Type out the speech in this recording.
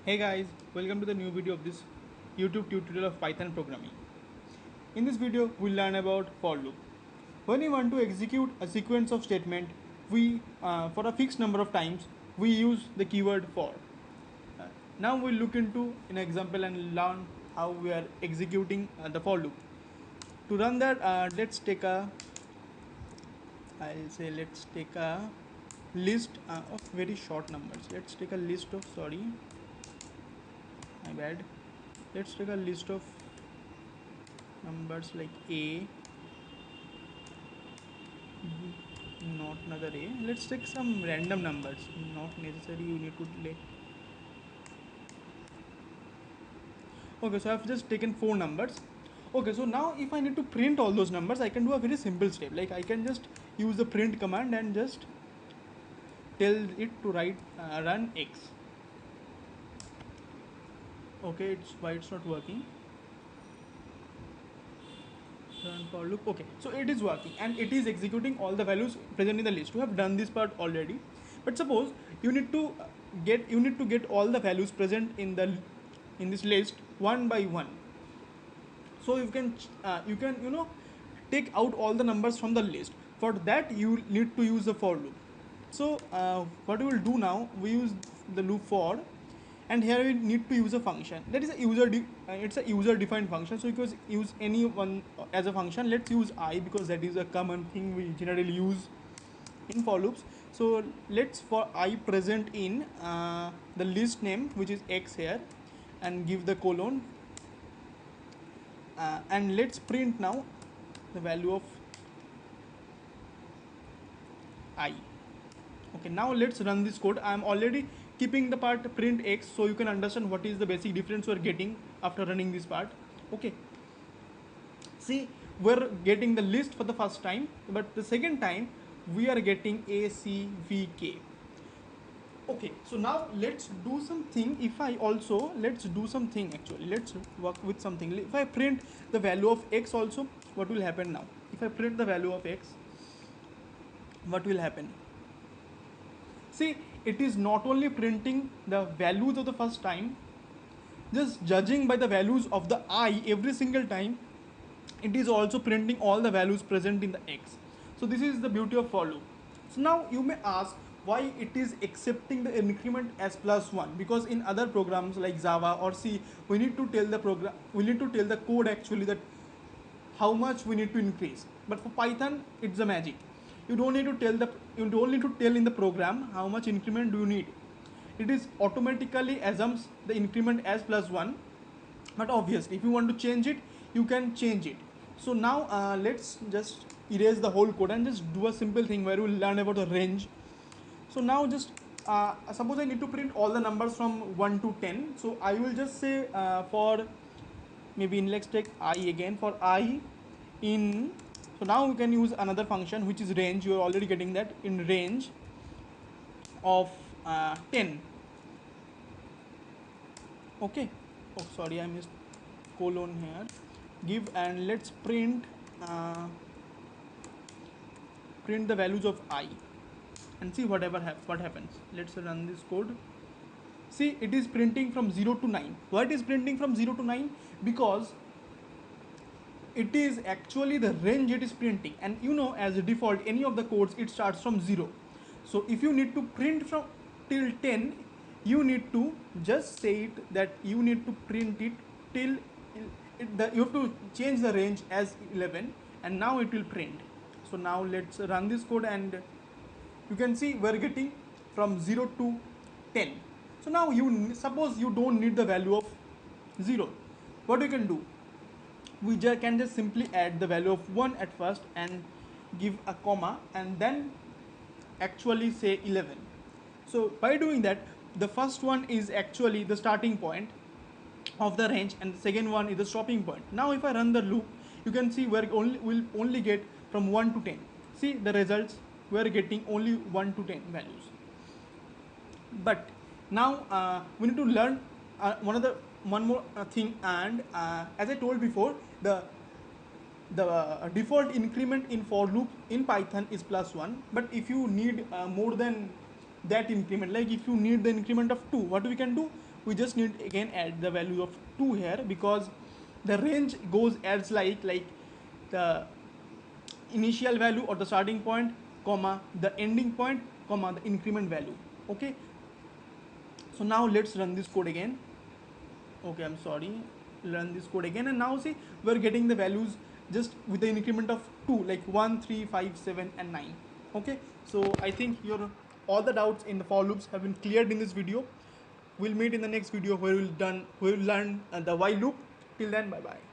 Hey guys, welcome to the new video of this YouTube tutorial of Python programming. In this video, we'll learn about for loop. When we want to execute a sequence of statement, we for a fixed number of times we use the keyword for. Uh, Now we'll look into an example and learn how we are executing the for loop. To run that, let's take a list of very short numbers. Let's take a list of my bad. Let's take a list of numbers like a, not another a. Let's take some random numbers, not necessary you need to delay. Okay, so I've just taken 4 numbers. Okay, so now if I need to print all those numbers, I can do a very simple step. Like I can just use the print command and just tell it to run x. Okay, it's not working. Run for loop. Okay, so it is working and it is executing all the values present in the list. We have done this part already, but suppose you need to get all the values present in this list one by one. So you can take out all the numbers from the list. For that you need to use the for loop. So what we will do now, we use the loop for, and here we need to use a function that is it's a user defined function. So you can use any one as a function. Let's use I because that is a common thing we generally use in for loops. So let's for I present in the list name, which is x here, and give the colon, and let's print now the value of I. Okay, now let's run this code. I am already keeping the part print x, so you can understand what is the basic difference we're getting after running this part. Okay, see, we're getting the list for the first time, but the second time we are getting a, c, v, k. Okay, so now let's do something. Let's do something actually. Let's work with something. If I print the value of x also, what will happen now? If I print the value of x, what will happen? See, it is not only printing the values of the first time, just judging by the values of the I every single time, it is also printing all the values present in the x. So this is the beauty of for loop. So now you may ask why it is accepting the increment as +1, because in other programs like Java or C, we need to tell the code actually that how much we need to increase. But for Python, it's the magic. You don't need to tell in the program how much increment do you need. It is automatically assumes the increment as +1. But obviously, if you want to change it, you can change it. So now let's just erase the whole code and just do a simple thing where we'll learn about the range. So now just suppose I need to print all the numbers from 1 to 10. So I will just say for maybe in, let's take I again, for I in. So now we can use another function which is range. You are already getting that in range of 10. Okay, oh sorry, I missed colon here. Give, and let's print the values of I and see what happens. Let's run this code. See, it is printing from 0 to 9. Why it is printing from 0 to 9? Because it is actually the range it is printing, and as a default any of the codes it starts from 0. So if you need to print from till 10, you need to just say it that you need to print it till you have to change the range as 11, and now it will print. So now let's run this code, and you can see we're getting from 0 to 10. So now suppose you don't need the value of 0. What you can do, we can just simply add the value of 1 at first and give a comma and then actually say 11. So by doing that, the first one is actually the starting point of the range and the second one is the stopping point. Now if I run the loop, you can see we'll only get from 1 to 10. See the results, we're getting only 1 to 10 values. But now we need to learn one more thing, and as I told before, the default increment in for loop in Python is +1. But if you need more than that increment, like if you need the increment of 2, what we can do, we just need again add the value of 2 here, because the range goes as like the initial value or the starting point, comma the ending point, comma the increment value. Okay, so now let's run this code again. Okay, I'm sorry, run this code again, and now see we're getting the values just with the increment of 2, like 1, 3, 5, 7 and 9. Okay, so I think your all the doubts in the for loops have been cleared in this video. We'll meet in the next video where we'll learn the while loop. Till then, bye bye.